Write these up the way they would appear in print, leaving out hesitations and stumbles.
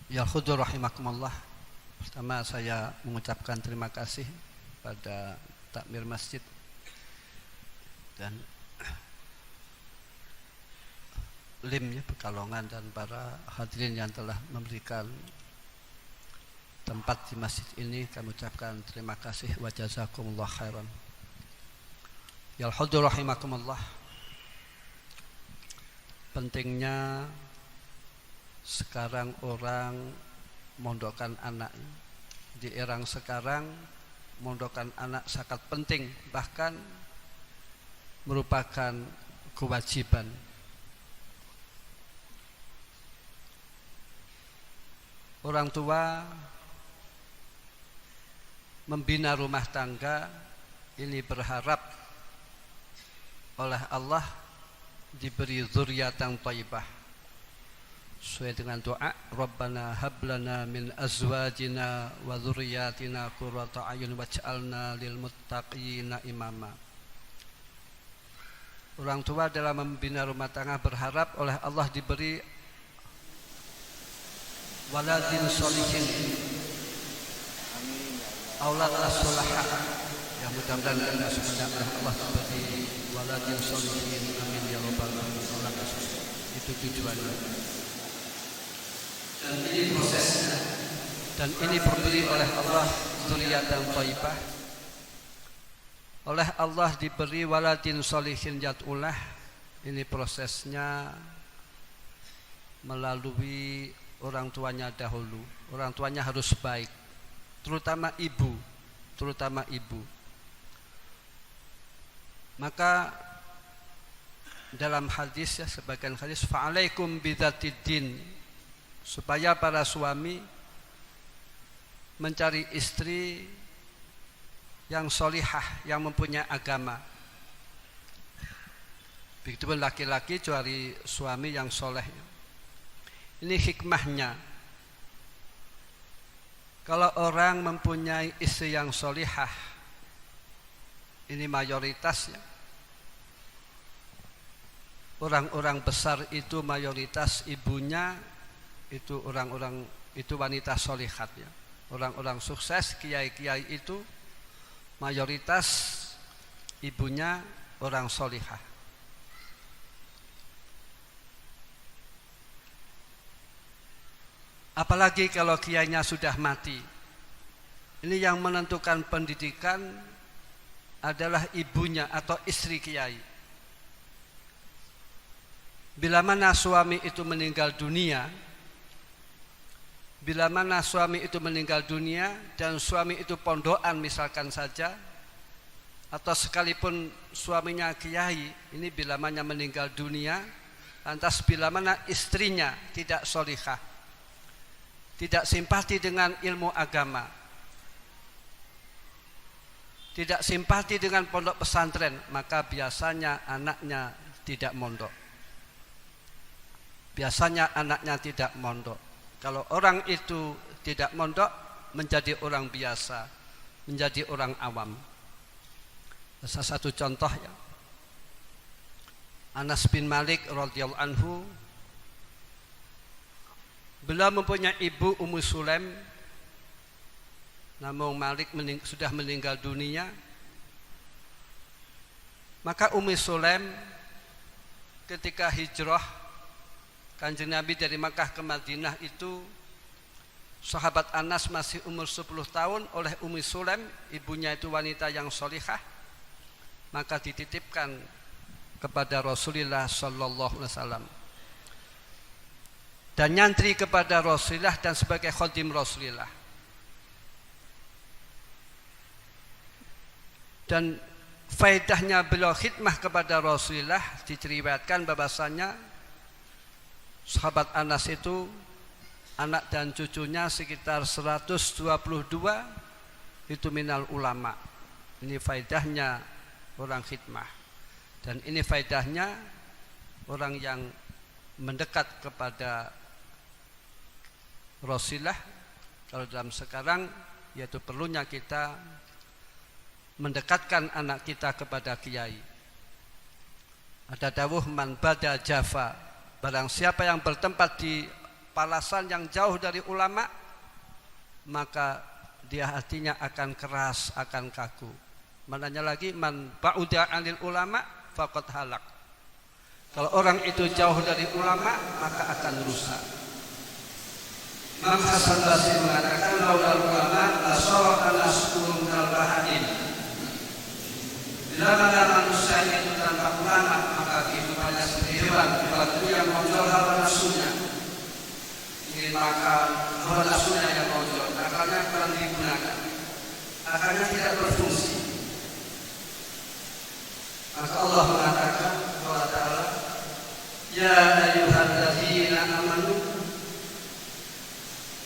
Ya khudur rahimakumullah. Pertama saya mengucapkan terima kasih pada takmir masjid dan limnya Pekalongan dan para hadirin yang telah memberikan tempat di masjid ini. Kami ucapkan terima kasih wa jazakumullah khairan. Ya khudur rahimakumullah. Pentingnya sekarang orang mondokkan anak. Di era sekarang mondokkan anak sangat penting, bahkan merupakan kewajiban. Orang tua membina rumah tangga ini berharap oleh Allah diberi zuriatan thayyibah. Sesuai dengan doa, Rabbana hablana min azwajina wa dzurriyyatina qurrata a'yun waj'alna lil muttaqina imama. Orang tua dalam membina rumah tangga berharap oleh Allah diberi waladin sholihin, aulad as-sulaha, yang mudah-mudahan kita semoga Allah diberi waladin sholihin, amin ya rabbal alamin. Itu tujuannya. Dan ini prosesnya, dan ini diberi oleh Allah dzurriyyatan thayyibah. Oleh Allah diberi waladin sholihin yad'ulah. Ini prosesnya melalui orang tuanya dahulu. Orang tuanya harus baik, terutama ibu, Maka dalam hadis, ya, sebagian hadis, fa'alaikum bidzatiddin, supaya para suami mencari istri yang solihah, yang mempunyai agama. Begitupun laki-laki cari suami yang soleh. Ini hikmahnya. Kalau orang mempunyai istri yang solihah, ini mayoritasnya. Orang-orang besar itu mayoritas ibunya itu orang-orang itu wanita solihat, ya. Orang-orang sukses, kiai-kiai itu mayoritas ibunya orang solihah. Apalagi kalau kiainya sudah mati. Ini yang menentukan pendidikan adalah ibunya atau istri kiai. Bila mana suami itu meninggal dunia, dan suami itu pondokan misalkan saja, atau sekalipun suaminya kiai, ini bila mana meninggal dunia, lantas bila mana istrinya tidak solihah, tidak simpati dengan ilmu agama, tidak simpati dengan pondok pesantren, maka biasanya anaknya tidak mondok. Kalau orang itu tidak mondok, menjadi orang biasa, menjadi orang awam. Salah satu contoh, ya, Anas bin Malik radhiyallahu anhu, beliau mempunyai ibu Ummu Sulaim, namun Malik sudah meninggal dunia. Maka Ummu Sulaim ketika hijrah Kanjeng Nabi dari Makkah ke Madinah itu, sahabat Anas masih umur 10 tahun. Oleh Ummu Sulaim, ibunya itu wanita yang solihah, maka dititipkan kepada Rasulullah sallallahu alaihi wasallam dan nyantri kepada Rasulullah dan sebagai khadim Rasulullah. Dan faedahnya beliau khidmah kepada Rasulullah diceriwayatkan bahwasanya sahabat Anas itu anak dan cucunya sekitar 122 itu minal ulama. Ini faedahnya orang khidmah. Dan ini faedahnya orang yang mendekat kepada Rasulullah. Kalau dalam sekarang, yaitu perlunya kita mendekatkan anak kita kepada kiai. Ada dawuh man bada Java, barang siapa yang bertempat di kepalasan, yang jauh dari ulama, maka dia hatinya akan keras, akan kaku. Mananya lagi, man ba'uda 'anil ulama faqad halak. Kalau orang itu jauh dari ulama, maka akan rusak. Imam Hasan Basri mengatakan, laula ulama la sara an-nasu kal bahaim. Bila mana manusia itu tanpa ulama, maka kehidupannya seperti hewan yang menjual hawa nafsunya, ingin makan, hawa nafsunya yang menjual, akalnya kurang digunakan, akalnya tidak berfungsi. Maka Allah mengatakan, Allah Ta'ala, ya ayyuhalladzina amanu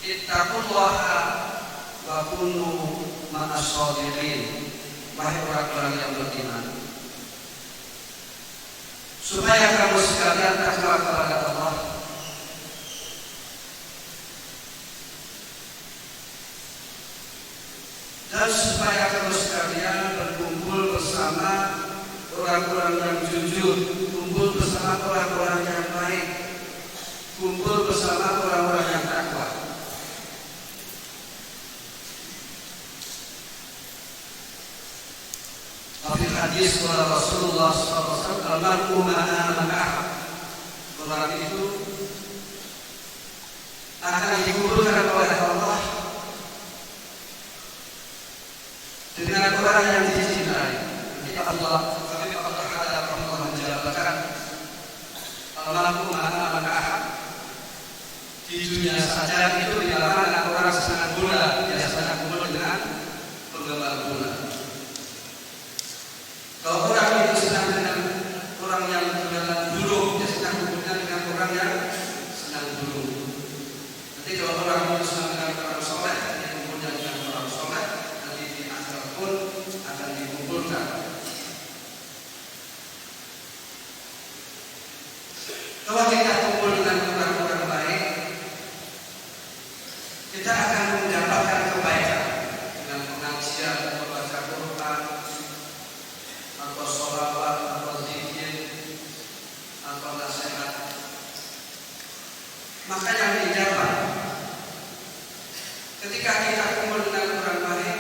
ittaqullaha wa kunu ma'as shadiqin. Wahai orang-orang yang beriman, supaya kamu sekalian takwa kepada Allah dan supaya kamu sekalian berkumpul bersama orang-orang yang jujur, kumpul bersama orang-orang yang baik, kumpul bersama orang-orang yang takwa. Hadis Rasulullah SAW, almarhum man ahab. Orang itu akan dikumpulkan oleh Allah dengan orang yang dicintai. Allah menjabarkan almarhum man ahab. Di dunia saja itu bila mana orang senang bola, biasanya kumpul dengan penggemar bola. Kalau orang itu senang dengan orang yang berjalan buruk, dia senang kumpulnya dengan orang yang senang buruk. Nanti kalau orang itu senang dengan orang soleh, dia kumpulnya dengan orang soleh. Nanti di akhirat pun akan dikumpulkan. Kalau kita kumpul dengan orang-orang baik, kita akan mendapatkan kebaikan dengan pengajian, membaca Quran, atau sholawat, atau zikir, atau nasihat. Maka yang didapat ketika kita kumpul dengan orang baik,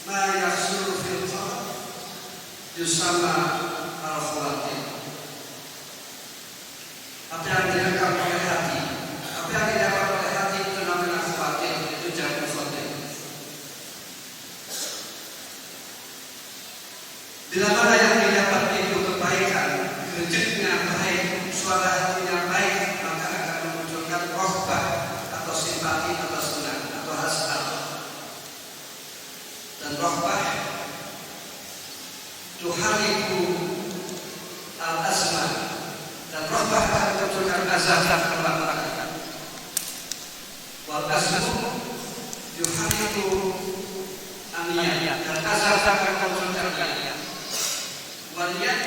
ma yahsulu fil qalb yusamma al-khawatir. Apa yang direkam oleh hati, apa yang didapat oleh hati itu namanya khawatir, itu jangan khawatir. Bila mana yang didapat itu kebaikan, rejeknya baik, suara hatinya baik, maka akan memunculkan rohbah atau simpati atau senang atau hasad. Dan rohbah tuhariku al-asma, dan rohbah akan memunculkan azab dan kelabaran. Wal asmu yuhariku aniyah, dan azab akan memunculkan aniyah. Walian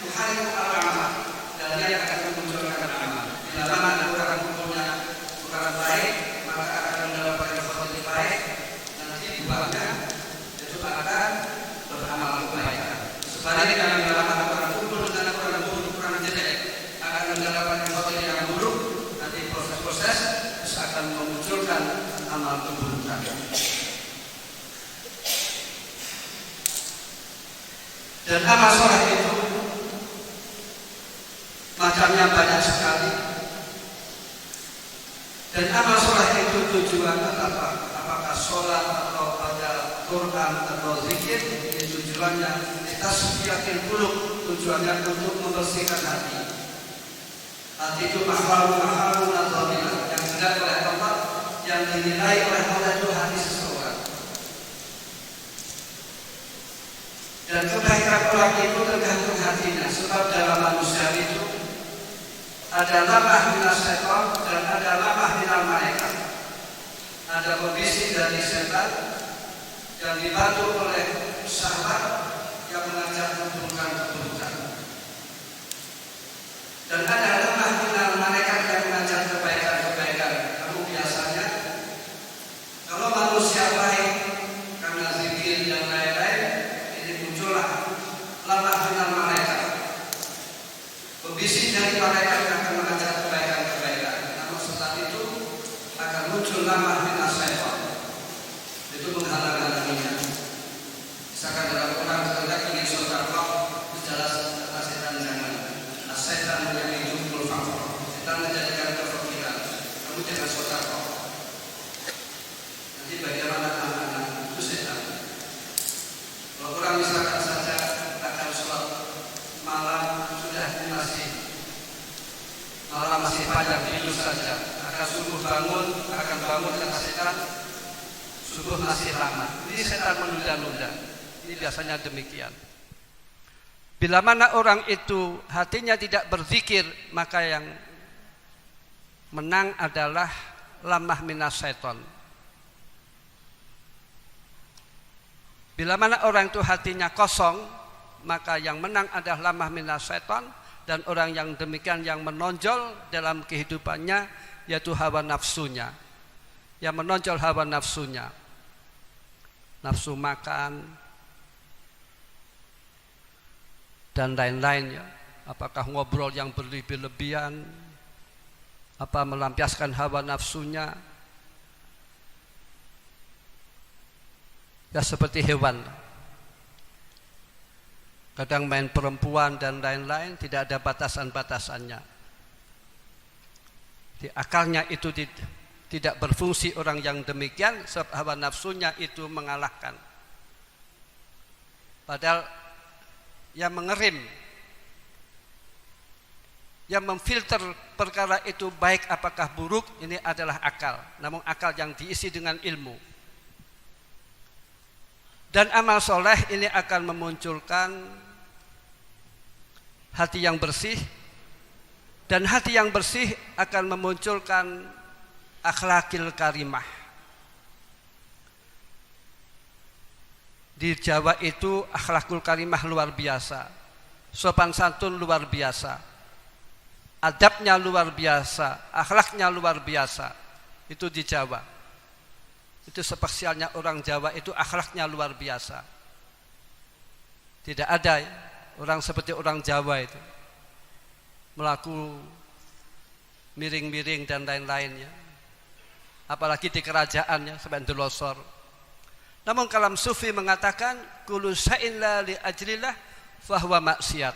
tuhariku al-amal, dan dia akan memunculkan amal. Bila mana orang kumpulnya orang baik, maka akan mendapatkan sesuatu baik, dan nanti dibuatnya itu akan beramal kebaikan. Sebaliknya bila mana orang kumpul dengan orang buruk, orang jelek, akan mendapatkan sesuatu yang buruk, nanti proses-proses akan memunculkan amal keburukan. Dan amal soleh itu macamnya banyak sekali. Dan amal soleh itu tujuannya apa? Apakah sholat atau baca Quran atau zikir? Ini tujuannya tasfiyatul qulub, tujuannya untuk membersihkan hati. Hati itu mahrum nadzamina, yang dilihat oleh Allah, yang dinilai oleh Allah itu hati seseorang. Dan kebaikan orang itu tergantung hatinya, sebab dalam manusia itu ada lamah minas syaitan dan ada lamah minal malaikat. Ada pembisik dari setan yang dibantu oleh syahwat yang mengajak keburukan. Dan ada lamah minal malaikat yang mengajak kebaikan. Kamu biasanya kalau manusia baik karena zikir dan lain-lain, muncullah lamah minal malaikat. Pembisik dari malaikat akan mengajak kebaikan. Namun setelah itu lamah minas syaitan, itu menghalang-halanginya. Misalkan dalam orang terdekat ingin sedekah, jelas kata setan jangan. Setan menjadi fakir, setan menjadikan kefakiran. Kamu jangan sedekah. Nanti bagaimana anak-anak itu setan. Kalau orang misalkan saja akan sholat malam sudah malam masih panjang tidur saja, akan subuh bangun, akan bangun kata setan, subuh masih lama. Ini setan menunda-nunda. Ini biasanya demikian. Bila mana orang itu hatinya tidak berzikir, maka yang menang adalah lamah minas syaiton. Bila mana orang itu hatinya kosong, maka yang menang adalah lamah minas syaiton. Dan orang yang demikian yang menonjol dalam kehidupannya yaitu hawa nafsunya. Yang menonjol hawa nafsunya, nafsu makan dan lain-lainnya. Apakah ngobrol yang berlebih-lebihan, apa melampiaskan hawa nafsunya, ya seperti hewan. Kadang main perempuan dan lain-lain, tidak ada batasan-batasannya. Di akalnya itu tidak berfungsi orang yang demikian, sebab hawa nafsunya itu mengalahkan. Padahal yang mengerim, yang memfilter perkara itu baik apakah buruk, ini adalah akal. Namun akal yang diisi dengan ilmu. Dan amal soleh ini akan memunculkan hati yang bersih, dan hati yang bersih akan memunculkan akhlakil karimah. Di Jawa itu akhlakul karimah luar biasa, sopan santun luar biasa, adabnya luar biasa, akhlaknya luar biasa. Itu di Jawa. Itu spesialnya orang Jawa, itu akhlaknya luar biasa. Tidak ada orang seperti orang Jawa itu melaku miring-miring dan lain-lainnya. Apalagi di kerajaannya sampai delosor. Namun kalam sufi mengatakan kullu syai'in la li ajlillah fahuwa maksiat.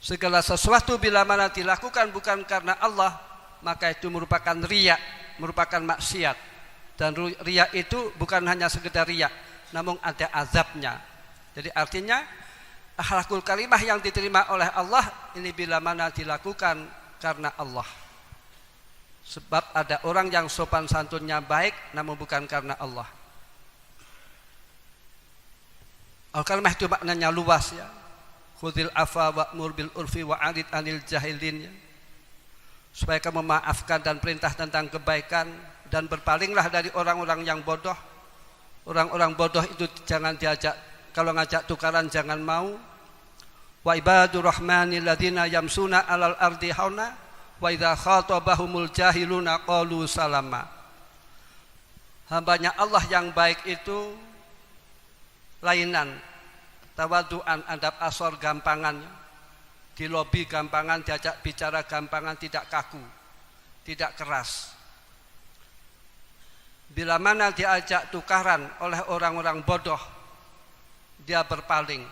Segala sesuatu bila mana dilakukan bukan karena Allah, maka itu merupakan riya, merupakan maksiat. Dan riya itu bukan hanya sekedar riya, namun ada azabnya. Jadi artinya akhlakul karimah yang diterima oleh Allah ini bila mana dilakukan karena Allah. Sebab ada orang yang sopan santunnya baik namun bukan karena Allah. Al-karimah itu maknanya luas ya. Khudil afa wa'mur bil urfi wa'arid anil jahilin ya. Supaya kamu memaafkan dan perintah tentang kebaikan dan berpalinglah dari orang-orang yang bodoh. Orang-orang bodoh itu jangan diajak, kalau ngajak tukaran jangan mau. Wa ibadur rahmanil ladzina yamsuna 'alal ardi hauna wa idza khatabahumul jahiluna qalu salama. Hambanya Allah yang baik itu lainan, tawaduan, adab asor gampangan, di lobi gampangan, diajak bicara gampangan, tidak kaku, tidak keras. Bila mana diajak tukaran oleh orang-orang bodoh, dia berpaling.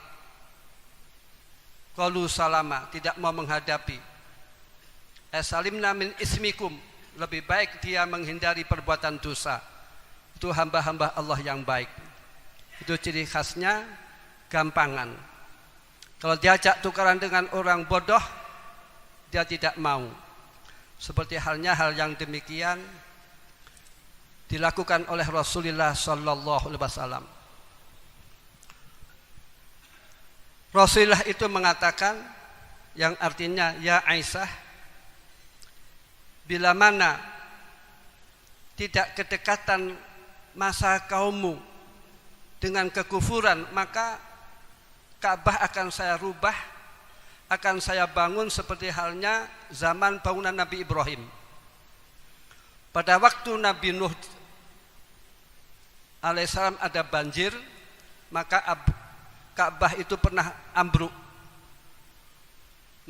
Qalu salama, tidak mau menghadapi. Salimna min ismikum, lebih baik dia menghindari perbuatan dosa. Itu hamba-hamba Allah yang baik. Itu ciri khasnya gampangan. Kalau diajak tukaran dengan orang bodoh, dia tidak mau. Seperti halnya hal yang demikian dilakukan oleh Rasulullah sallallahu alaihi wasallam. Rasulullah itu mengatakan yang artinya ya Aisyah, bila mana tidak kedekatan masa kaummu dengan kekufuran, maka Ka'bah akan saya rubah, akan saya bangun seperti halnya zaman bangunan Nabi Ibrahim. Pada waktu Nabi Nuh alaihissalam ada banjir, maka Ka'bah itu pernah ambruk.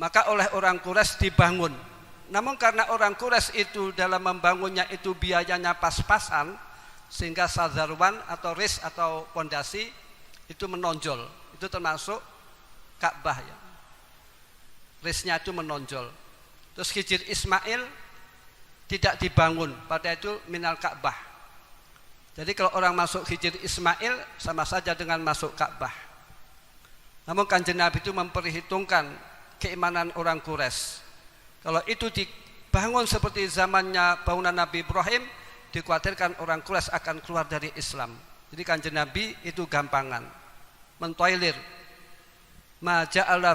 Maka oleh orang Quraisy dibangun. Namun karena orang Quraisy itu dalam membangunnya itu biayanya pas-pasan, sehingga Sazarwan atau ris atau pondasi itu menonjol. Itu termasuk Ka'bah ya. Risnya itu menonjol. Terus Hijr Ismail tidak dibangun, pada itu minal Ka'bah. Jadi kalau orang masuk Hijr Ismail sama saja dengan masuk Ka'bah. Namun Kanjeng Nabi itu memperhitungkan keimanan orang Quraisy. Kalau itu dibangun seperti zamannya bangunan Nabi Ibrahim, dikhawatirkan orang Quraisy akan keluar dari Islam. Jadi Kanjeng Nabi itu gampangan, mentoilir. Ma ja'ala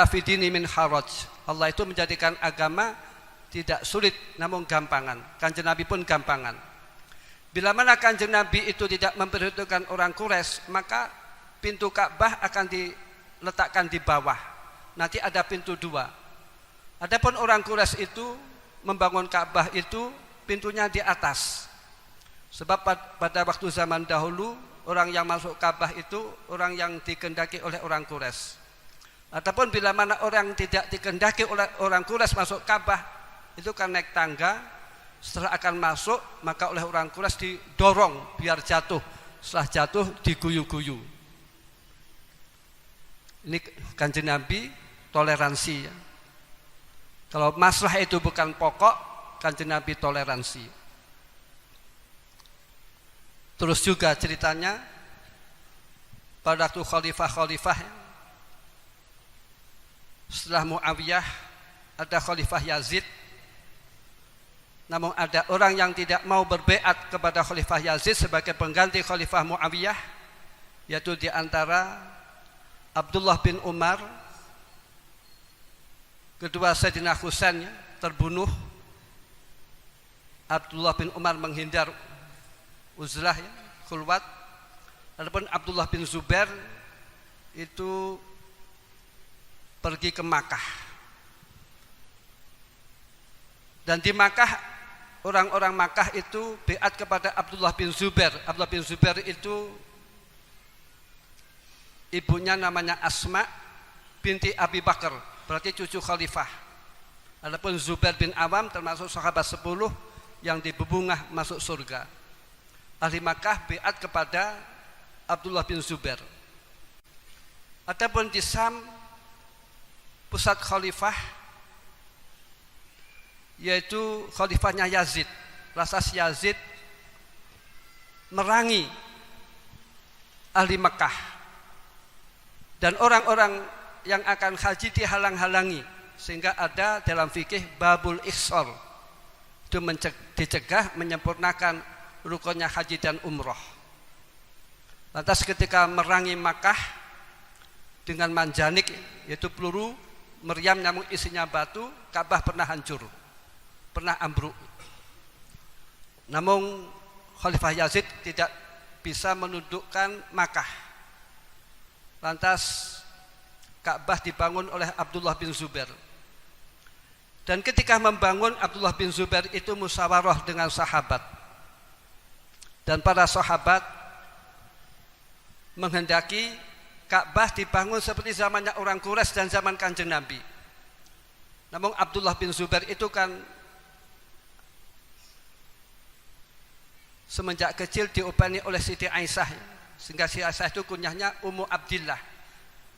fi dini min haraj. Allah itu menjadikan agama tidak sulit namun gampangan. Kanjeng Nabi pun gampangan. Bila mana Kanjeng Nabi itu tidak memperhitungkan orang Quraisy, maka pintu Ka'bah akan diletakkan di bawah. Nanti ada pintu dua. Adapun orang Quraisy itu membangun Ka'bah itu pintunya di atas. Sebab pada waktu zaman dahulu orang yang masuk Ka'bah itu orang yang dikehendaki oleh orang Quraisy. Ataupun bila mana orang tidak dikehendaki oleh orang Quraisy masuk Ka'bah, itu kan naik tangga. Setelah akan masuk, maka oleh orang Quraisy didorong biar jatuh. Setelah jatuh diguyu-guyu. Ini Kanjeng Nabi toleransi ya. Kalau masalah itu bukan pokok, Kanjeng Nabi toleransi. Terus juga ceritanya pada waktu khalifah-khalifah ya, setelah Muawiyah ada Khalifah Yazid. Namun ada orang yang tidak mau berbaiat kepada Khalifah Yazid sebagai pengganti Khalifah Muawiyah, yaitu di antara Abdullah bin Umar, kedua Sayyidina Husain terbunuh. Abdullah bin Umar menghindar uzlah ya, khulwat. Adapun Abdullah bin Zubair itu pergi ke Makkah. Dan di Makkah orang-orang Makkah itu baiat kepada Abdullah bin Zubair. Abdullah bin Zubair itu ibunya namanya Asma binti Abi Bakar, berarti cucu khalifah. Adapun Zubair bin Awam termasuk sahabat 10 yang dibebungah masuk surga. Ahli Makkah baiat kepada Abdullah bin Zubair. Adapun di Sam, pusat khalifah yaitu khalifahnya Yazid. Rasas Yazid merangi ahli Makkah, dan orang-orang yang akan haji dihalang-halangi, sehingga ada dalam fikih babul ihsar, itu dicegah menyempurnakan rukunnya haji dan umroh. Lantas ketika merangi Makkah dengan manjanik, yaitu peluru meriam namun isinya batu, Ka'bah pernah hancur, pernah ambruk. Namun Khalifah Yazid tidak bisa menundukkan Makkah. Lantas Ka'bah dibangun oleh Abdullah bin Zubair. Dan ketika membangun, Abdullah bin Zubair itu musyawarah dengan sahabat. Dan para sahabat menghendaki Ka'bah dibangun seperti zamannya orang Quraisy dan zaman Kanjeng Nabi. Namun Abdullah bin Zubair itu kan semenjak kecil diopeni oleh Siti Aisyah, sehingga Siti Aisyah itu kunyahnya Ummu Abdillah.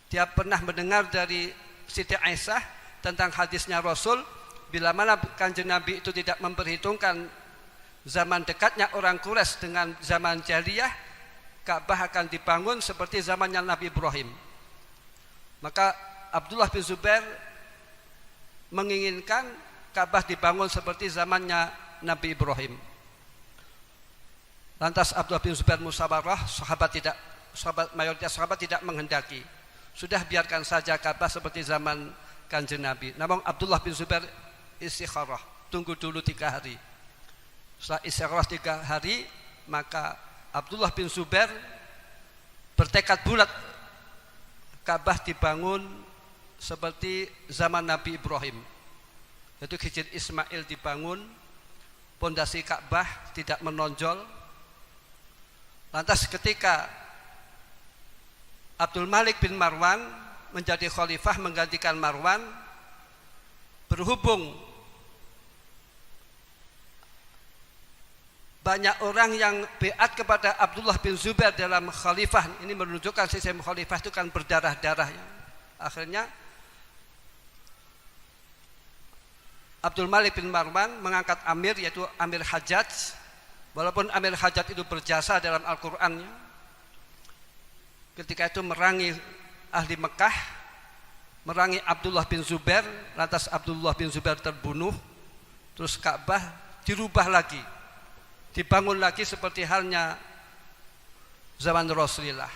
Dia pernah mendengar dari Siti Aisyah tentang hadisnya Rasul, bila mana Kanjeng Nabi itu tidak memperhitungkan zaman dekatnya orang Quraisy dengan zaman jahiliyah, Ka'bah akan dibangun seperti zamannya Nabi Ibrahim. Maka Abdullah bin Zubair menginginkan Ka'bah dibangun seperti zamannya Nabi Ibrahim. Lantas Abdullah bin Zubair musyawarah, mayoritas sahabat tidak menghendaki. Sudah biarkan saja Ka'bah seperti zaman Kanjeng Nabi. Namun Abdullah bin Zubair istikharah, tunggu dulu 3 hari. Setelah istikharah 3 hari, maka Abdullah bin Zubair bertekad bulat Ka'bah dibangun seperti zaman Nabi Ibrahim. Yaitu Hijr Ismail dibangun, pondasi Ka'bah tidak menonjol. Lantas ketika Abdul Malik bin Marwan menjadi khalifah menggantikan Marwan, berhubung banyak orang yang beat kepada Abdullah bin Zubair dalam khalifah, ini menunjukkan sistem khalifah itu kan berdarah-darah ya. Akhirnya Abdul Malik bin Marwan mengangkat amir, yaitu Amir Hajjaj. Walaupun Amir Hajjaj itu berjasa dalam Al-Quran ya, ketika itu merangi ahli Mekah, merangi Abdullah bin Zubair, lantas Abdullah bin Zubair terbunuh, terus Ka'bah dirubah lagi, dibangun lagi seperti halnya zaman Rasulullah.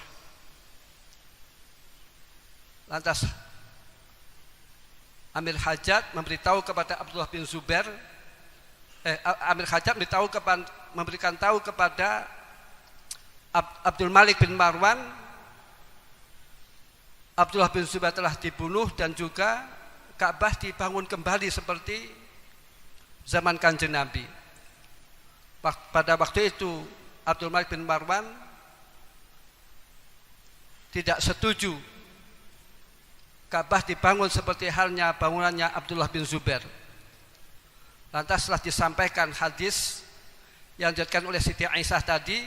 Lantas Amir Hajjaj memberitahu kepada Abdullah bin Zubair, Amir Hajjaj memberikan tahu kepada Abdul Malik bin Marwan, Abdullah bin Zubair telah dibunuh dan juga Ka'bah dibangun kembali seperti zaman Kanjeng Nabi. Pada waktu itu Abdul Malik bin Marwan tidak setuju Ka'bah dibangun seperti halnya bangunannya Abdullah bin Zubair. Lantas setelah disampaikan hadis yang diriwayatkan oleh Siti Aisyah tadi,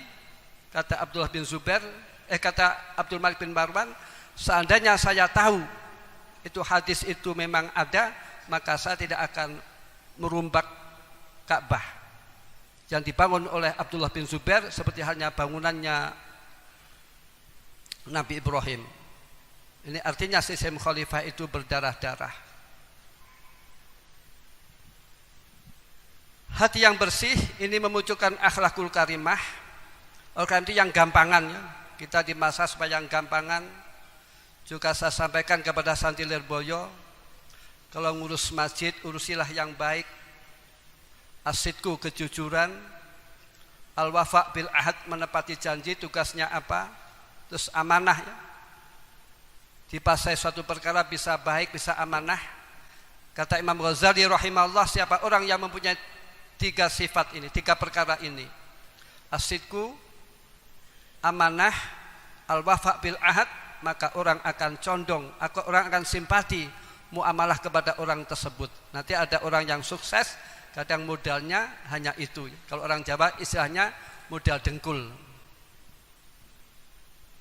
kata Abdullah bin Zubair, kata Abdul Malik bin Marwan, seandainya saya tahu itu hadis itu memang ada, maka saya tidak akan merombak Ka'bah yang dibangun oleh Abdullah bin Zubair seperti halnya bangunannya Nabi Ibrahim. Ini artinya sistem khalifah itu berdarah-darah. Hati yang bersih ini memunculkan akhlakul karimah. Orang itu yang gampangan ya. Kita di masa supaya yang gampangan. Juga saya sampaikan kepada Santi Lirboyo, kalau ngurus masjid urusilah yang baik. Asidku kejujuran, al-wafa bil ahad menepati janji, tugasnya apa, terus amanah ya. Dipasai suatu perkara bisa baik, bisa amanah. Kata Imam Ghazali rahimahullah, siapa orang yang mempunyai tiga sifat ini, tiga perkara ini, asidku, amanah, al-wafa bil ahad, maka orang akan condong, orang akan simpati muamalah kepada orang tersebut. Nanti ada orang yang sukses, kadang modalnya hanya itu. Kalau orang Jawa istilahnya modal dengkul.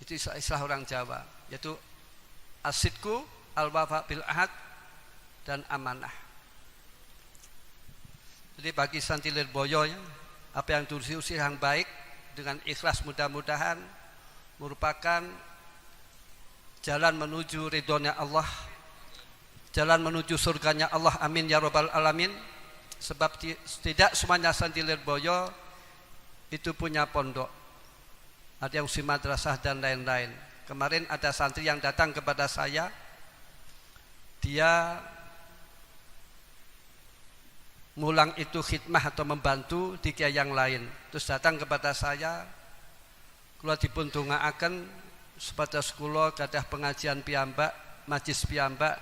Itu istilah orang Jawa, yaitu asidku, al-wafa bil ahad, dan amanah. Jadi bagi Santi Lirboyo ya, apa yang diurusi yang baik dengan ikhlas mudah-mudahan merupakan jalan menuju ridhonya Allah, jalan menuju surganya Allah, amin ya rabbal alamin. Sebab tidak semuanya Santi Lirboyo itu punya pondok, ada yang usia madrasah dan lain-lain. Kemarin ada santri yang datang kepada saya, dia mulang itu khidmah atau membantu di kiai yang lain, terus datang kepada saya, kula dipun dongaaken supados kula gadah pengajian piyambak, majlis piyambak,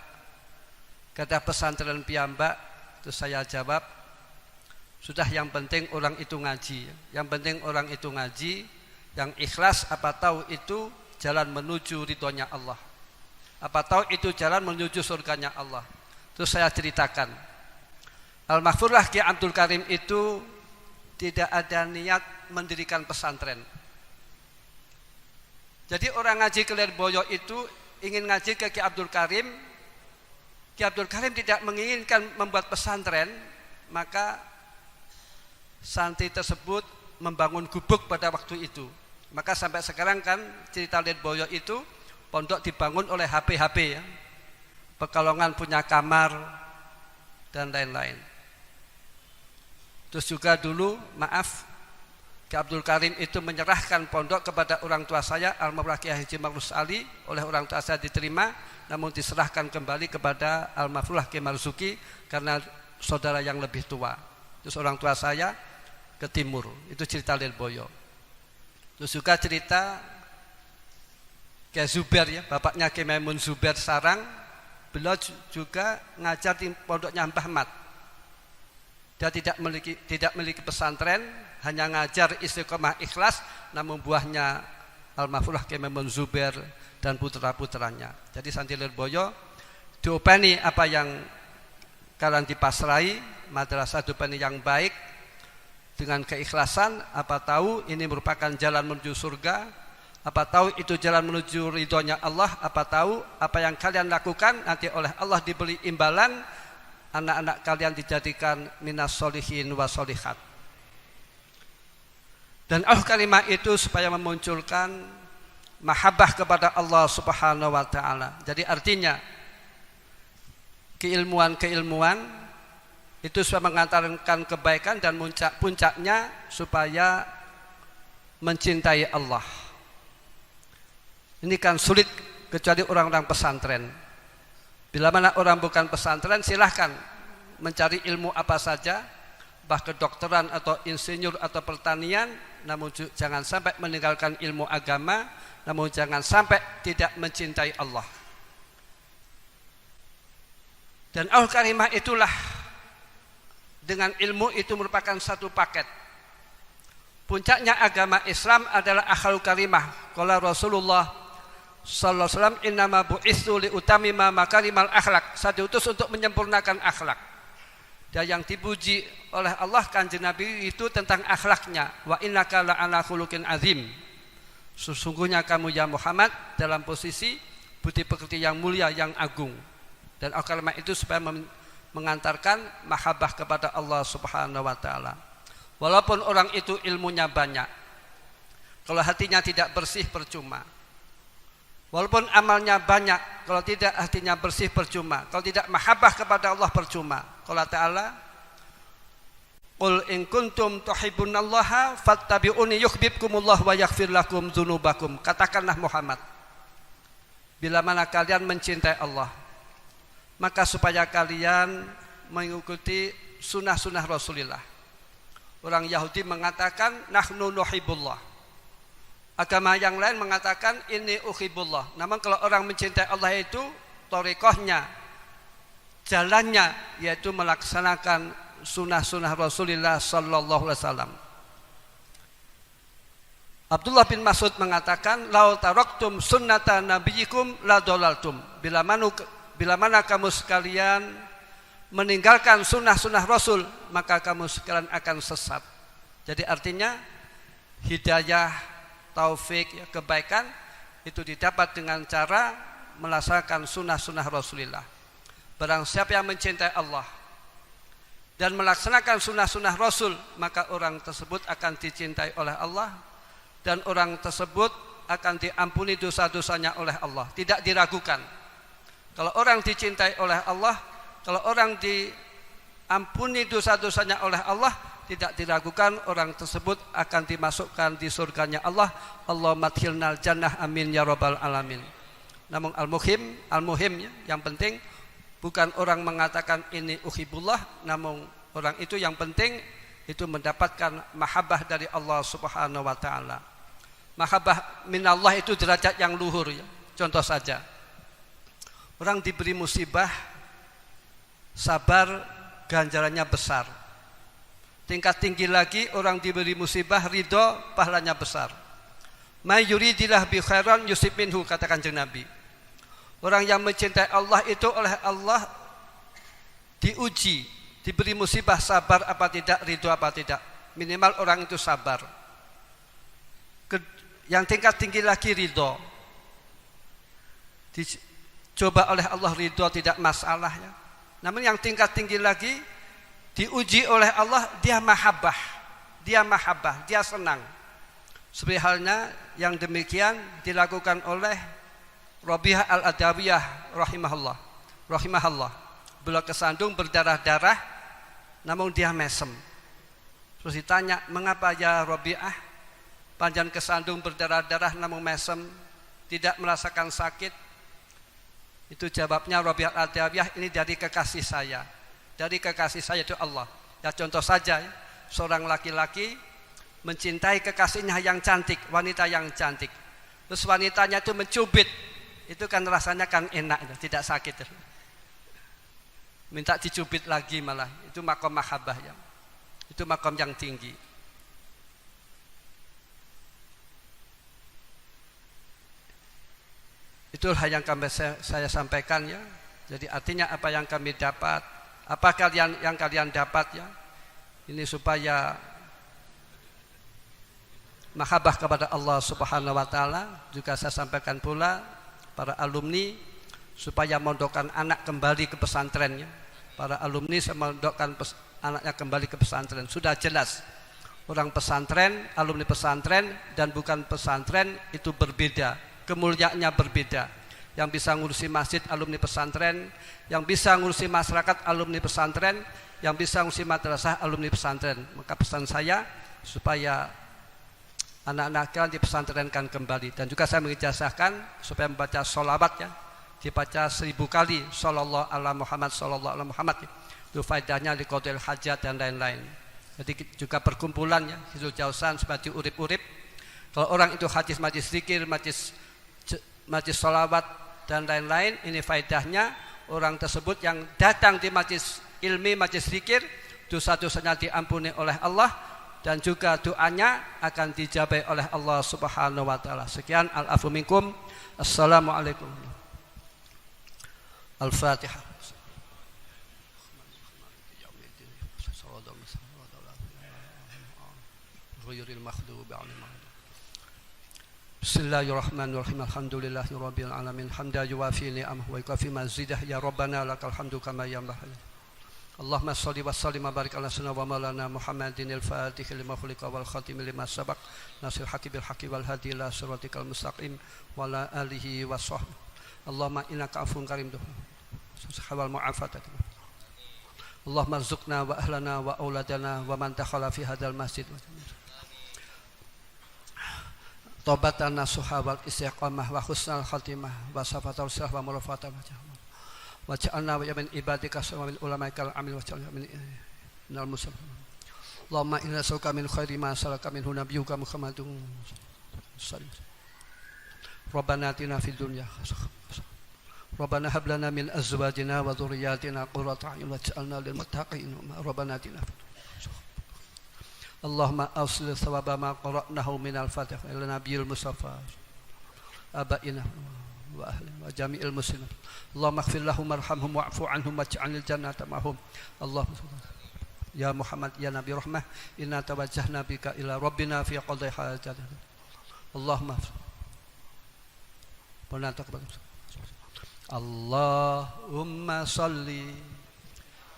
gadah pesantren piyambak. Terus saya jawab, sudah, yang penting orang itu ngaji, yang penting orang itu ngaji, yang ikhlas, apa tahu itu jalan menuju ridhonya Allah, apa tahu itu jalan menuju surganya Allah. Terus saya ceritakan, Al-Mahfurlah Ki Abdul Karim itu tidak ada niat mendirikan pesantren. Jadi orang ngaji ke Lirboyo itu ingin ngaji ke Ki Abdul Karim. Ki Abdul Karim tidak menginginkan membuat pesantren, maka santri tersebut membangun gubuk pada waktu itu. Maka sampai sekarang kan cerita Lirboyo itu pondok dibangun oleh HP-HP ya. Pekalongan punya kamar dan lain-lain. Terus juga dulu, maaf, Ki Abdul Karim itu menyerahkan pondok kepada orang tua saya, Almarhum Kiai Haji Marus Ali, oleh orang tua saya diterima, namun diserahkan kembali kepada Almarhum Kiai Marzuki karena saudara yang lebih tua. Terus orang tua saya ke timur. Itu cerita Lirboyo. Terus juga cerita Kiai Zubair ya, bapaknya Kiai Maimun Zubair Sarang, beliau juga ngajar di pondoknya Mbah Mat. Dia tidak memiliki pesantren, hanya ngajar istiqomah ikhlas, namun buahnya Almarhum Kiai Maimun Zubair dan putra-putranya. Jadi Santi Lirboyo diopeni apa yang kalian dipasrai madrasah Dubani yang baik dengan keikhlasan, apa tahu ini merupakan jalan menuju surga, apa tahu itu jalan menuju ridhonya Allah, apa tahu apa yang kalian lakukan nanti oleh Allah diberi imbalan, anak-anak kalian dijadikan minas solihin wa solihat. Dan kalimah itu supaya memunculkan mahabbah kepada Allah Subhanahu wa taala. Jadi artinya keilmuan itu supaya mengantarkan kebaikan, dan puncaknya supaya mencintai Allah. Ini kan sulit kecuali orang-orang pesantren. Bila mana orang bukan pesantren, silahkan mencari ilmu apa saja, bah kedokteran atau insinyur atau pertanian, namun jangan sampai meninggalkan ilmu agama, namun jangan sampai tidak mencintai Allah. Dan kalimah itulah, dengan ilmu itu merupakan satu paket. Puncaknya agama Islam adalah akhlul karimah. Qala Rasulullah sallallahu alaihi wasallam, innama bu'itsu li utamima makarimal akhlak. Saya diutus untuk menyempurnakan akhlak. Dan yang dipuji oleh Allah Kanjeng Nabi itu tentang akhlaknya. Wa innaka la'ala khuluqin azim. Sesungguhnya kamu ya Muhammad dalam posisi budi pekerti yang mulia, yang agung. Dan al-kalimah itu supaya mengantarkan mahabbah kepada Allah Subhanahu wa taala. Walaupun orang itu ilmunya banyak, kalau hatinya tidak bersih percuma. Walaupun amalnya banyak, kalau tidak hatinya bersih percuma. Kalau tidak mahabbah kepada Allah percuma. Qala ta'ala, qul in kuntum tuhibbunallaha fattabi'uni yuhibbukumullah wa yaghfir lakum dzunubakum. Katakanlah Muhammad, bila mana kalian mencintai Allah, maka supaya kalian mengikuti sunnah-sunnah Rasulullah. Orang Yahudi mengatakan nahnu nuhibbullah. Agama yang lain mengatakan inni uhibbullah. Namun kalau orang mencintai Allah itu thariqahnya, jalannya, yaitu melaksanakan sunnah-sunnah Rasulullah sallallahu alaihi wasallam. Abdullah bin Mas'ud mengatakan, "Lau taraktum sunnata nabiyyikum la dalaltum." Bila mana kamu sekalian meninggalkan sunnah-sunnah Rasul, maka kamu sekalian akan sesat. Jadi artinya hidayah, taufik, kebaikan itu didapat dengan cara melaksanakan sunnah-sunnah Rasulullah. Barang siapa yang mencintai Allah dan melaksanakan sunnah-sunnah Rasul, maka orang tersebut akan dicintai oleh Allah, dan orang tersebut akan diampuni dosa-dosanya oleh Allah, tidak diragukan. Kalau orang dicintai oleh Allah, kalau orang diampuni dosa-dosanya oleh Allah, tidak diragukan orang tersebut akan dimasukkan di surganya Allah. Allahumma adkhilnal jannah, amin ya rabbal alamin. Namun al-muhim yang penting bukan orang mengatakan ini uhibullah, namun orang itu yang penting itu mendapatkan mahabbah dari Allah Subhanahu wa taala. Mahabbah minallah itu derajat yang luhur ya. Contoh saja, orang diberi musibah, sabar, ganjarannya besar. Tingkat tinggi lagi, orang diberi musibah, ridho, pahalanya besar. May yuridillah bi khairan yusib minhu, kata Kanjeng Nabi. Orang yang mencintai Allah itu oleh Allah diuji, diberi musibah, sabar apa tidak, ridho apa tidak. Minimal orang itu sabar. Yang tingkat tinggi lagi ridho. Coba oleh Allah ridho tidak masalah ya. Namun yang tingkat tinggi lagi diuji oleh Allah, dia mahabbah, dia senang. Seperti halnya yang demikian dilakukan oleh Rabi'ah al-Adawiyah rahimahullah. Beliau kesandung berdarah-darah, namun dia mesem. Terus ditanya, mengapa ya Rabi'ah panjang kesandung berdarah-darah namun mesem, tidak merasakan sakit? Itu jawabnya Rabi'ah al-Adawiyah, ini dari kekasih saya. Dari kekasih saya itu Allah. Ya contoh saja ya, seorang laki-laki mencintai kekasihnya yang cantik, wanita yang cantik. Terus wanitanya itu mencubit, itu kan rasanya kan enak, tidak sakit. Minta dicubit lagi malah, itu makom mahabbah ya. Itu makom yang tinggi. Itulah yang saya sampaikan ya. Jadi artinya apa yang kami dapat Apa yang kalian dapat ya? Ini supaya mahabbah kepada Allah Subhanahu wa taala. Juga saya sampaikan pula para alumni supaya mondokkan anak kembali ke pesantrennya. Para alumni saya mondokkan anaknya kembali ke pesantren. Sudah jelas orang pesantren, alumni pesantren dan bukan pesantren itu berbeda, kemuliaannya berbeda. Yang bisa ngurusi masjid alumni pesantren, yang bisa ngurusi masyarakat alumni pesantren, yang bisa ngurusi madrasah alumni pesantren. Maka pesan saya supaya anak-anak kalian dipesantrenkan kembali. Dan juga saya mengijazahkan supaya membaca sholawat ya, dibaca 1000 kali sallallahu ala Muhammad sallallahu ala Muhammad. Itu faedahnya di qadil hajat dan lain-lain. Jadi juga perkumpulan ya, Hizbul Jausan seperti urip-urip. Kalau orang itu hadis majlis zikir, majlis sholawat dan lain-lain, ini faedahnya orang tersebut yang datang di majlis ilmi, majlis zikir, dosa-dosanya diampuni oleh Allah dan juga doanya akan dijabai oleh Allah Subhanahu wa taala. Sekian, al-afu minkum. Assalamualaikum. Al-Fatihah. Bismillahirrahmanirrahim. Alhamdulillahirabbil alamin. Hamdan yuwafi ni'amahu wa yukafi mazidah. Ya Rabbana lakal hamdu kama yanbaghi. Allahumma shalli wa sallim wa barik ala sayyidina wa maulana Muhammadin al-Fatih lima khuliqa wal khatim lima sabaq nasir haqi bil haqi wal hadi ila siratikal mustaqim wa ala alihi wa sahbihi. Allahumma innaka afuwun karim wal mu'afatat. Allahumma rzuqna wa ahlana wa auladana wa man dakhala fi hadzal masjid. Taubatan nasuha wal istiqamah wa husnal khatimah wa safatul sirah wa murafatul wa ja'alna wa min ibadika wa min ulama'ikal amil wa ja'alna min minal muslimin. Allahumma inna nas'aluka min khairi ma salaka minhu nabiyyuka Muhammadun sallallahu alaihi wasallam. Rabbana atina fid dunya hasanah. Rabbana hab lana min azwajina wa dhurriyyatina qurrata a'yun waj'alna lil muttaqin. Rabbana atina Allahumma awsil thawaba ma qara'nahu minal fatihah ila nabiyil mustafa abaina wa ahli wa jami'il muslimin. Allahumma ighfir lahum warhamhum wa'fu anhum waj'alil jannata ma'hum. Allahumma ya Muhammad ya Nabi rahmah inna tawajjahna bika ila rabbina fi qadhi hajatina. Allahumma Allahumma salli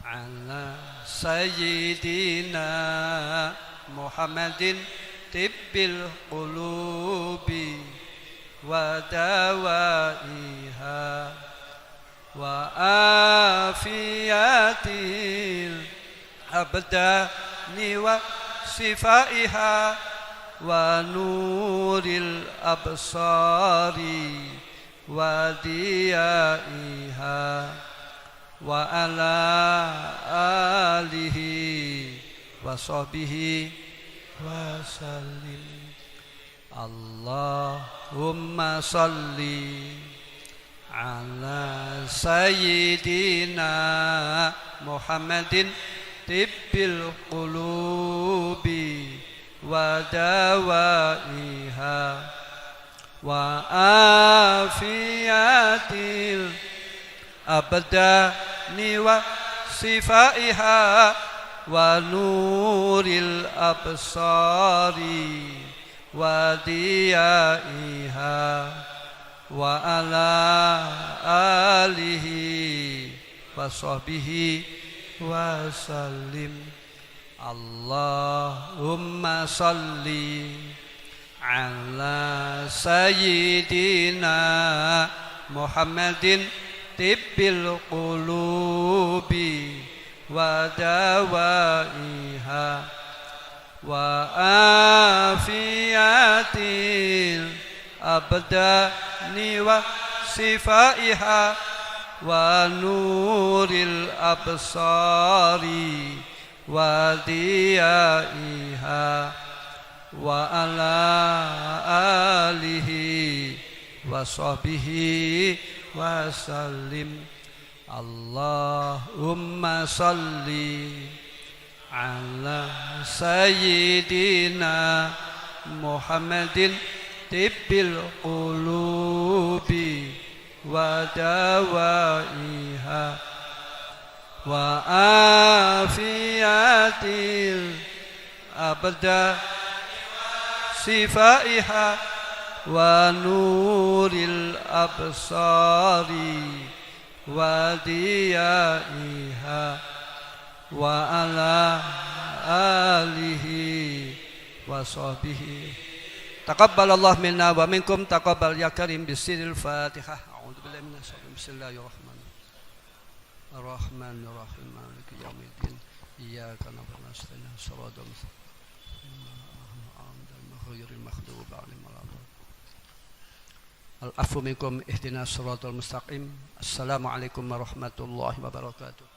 ala sayyidina Muhammadin tibbil qulubi wa dawaiha wa afiyatil abdani wa sifaiha wa nuril absari wa diyaiha wa ala alihi wa sahbihi wa sallim. Allahumma salli ala sayyidina Muhammadin tibbil qulubi wa dawaiha wa afiyatil abdani wa sifaiha wa nuril absari wa diyaiha wa ala alihi wa sahbihi wa sallim. Allahumma salli ala sayyidina Muhammadin tibbil qulubi wa dawaiha wa afiyatil abdani wa sifaiha wa nuril absari wa diyaiha wa ala alihi wa sahbihi wa sallim. Allahumma salli ala sayyidina Muhammadin tibbil qulubi wa dawaiha وعافية الأبدان صفائها ونور الأبصار وديائها وعلى آله وصحبه تقبل الله منا ومنكم تقبل يا كريم بسر الفاتحة أعوذ بالله من الشيطان بسم الله الرحمن الرحيم مالك يوم الدين إياك نعبد ونستعين صراط غير المغضوب عليهم ولا الضالين العفو منكم اهدنا الصراط المستقيم السلام عليكم ورحمة الله وبركاته